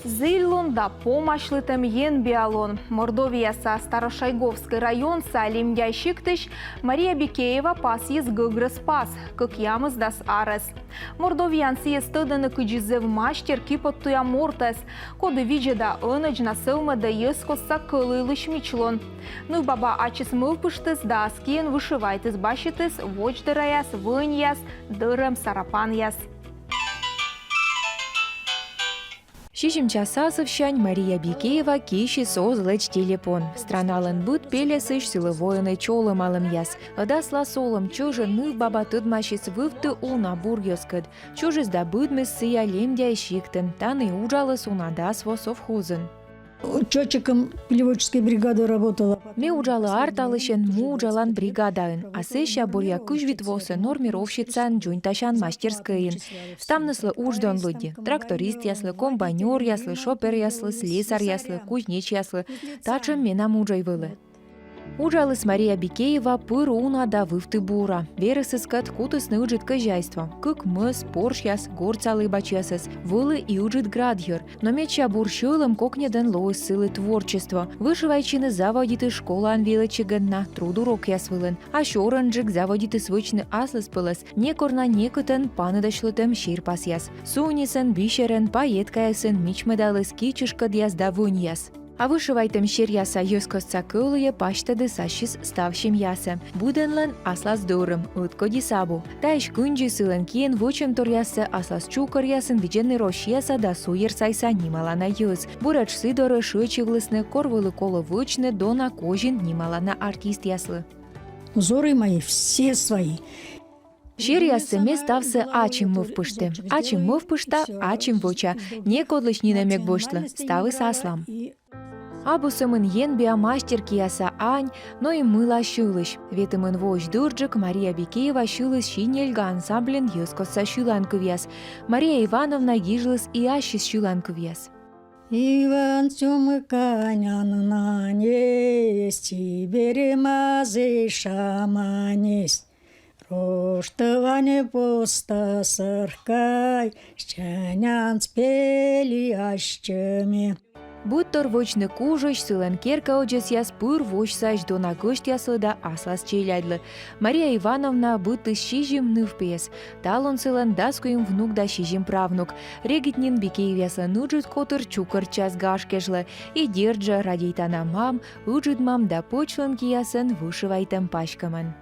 Зейлон да помашлытым ен биалон. Мордовияса Старошайговский район са лимдящиктыш Мария Бикеева пас ез гыгрыз пас, как ямыз дас арес. Мордовиян сиес тыдыны кыджизев мастер кипот туя мортес, коды виджеда ыныч насылмы да ез косса кылылыш мичлон. Ну баба ачис мылпыштыз да аскиен вышивайтыз башитыз, вочдыраяс, выньяс, дырым сарапан яс. Шишимчасасовщань Мария Бикеева киши созлэч телефон. Страналын бут пелесыш силовойны чолы малым яс. Ыдасла солым чужы ны баба тыдмашис вывты улна бургёскыд. Чужыз да быдмыс сыя лемдяй шиктын, таны ужалыс унадас во совхозын. Учетчиком пилеводческой бригады работала. Ме ужалы арталышен му ужалан бригадайын, а сэща буря кыжвитвосы нормировщицан джунташан мастерскайын. Стамныслы уждон лыди. Тракторист яслы, комбайнер яслы, шопер яслы, слесарь яслы, кузнеч яслы. Тачым менам ужай вылы. Ужалыс Мария Бикеева пыр унада вывты бура. Вересыскат кутысны уджит хозяйство. Кык мыс, порш яс, горцалы бачесыс, вылы и уджит градьер. Но меча бурщылым кокнеден лоис силы творчество. Вышивайчины заводиты школа анвелычыгынна, трудурок яс вылын. А шоранжик заводиты свычны аслыс пылыс. Некорна некытын паныдашлытым ширпас яс. Сунисен, бишерен, паеткаясын, мичмедалыс кичышкад яс да вынь яс. А вышивайтым шер яса ёскосца кылые паштады сащис ставщим ясе. Буденлен аслас дорым, утко дисабу. Таиш кунджи сылен киен вочем тор ясе аслас чукар ясын видженный рош яса да суер сайса нималана ёз. Бурач сидоры шычевлысны корвылы колы вычны дона кожин нималана артист яслы. Узоры мои все свои. Шер ясы ставсы ачим мывпышты. Ачим мывпышта, ачим воча. Не кодлыш нинамек бошлы, ставы саслам. Абусымын ен биомастер кияса ань, но и мыла шылыш. Ветымын вож дурджик Мария Бикеева шылыс шинельга ансамблен ёскоса шылан кывяс. Мария Ивановна гижлыс и ащис шылан кывяс. Иван сёмыканянына нести, беремазы шаманесть. Роштыване поста сыркай, щанян спели ащеме. Буттор вочны кужыш сылен керка оджес яс пыр воч саж дона гышт яслы да аслас челядлы. Мария Ивановна быты шижим нывпес. Талон сылен даскуем внук да шижим правнук. Регитнин Бикеев ясы нуджит котыр чукыр час гашкежлы. И держа радейтана мам, уджит мам да почлын киясын вышивайтым пачкамын.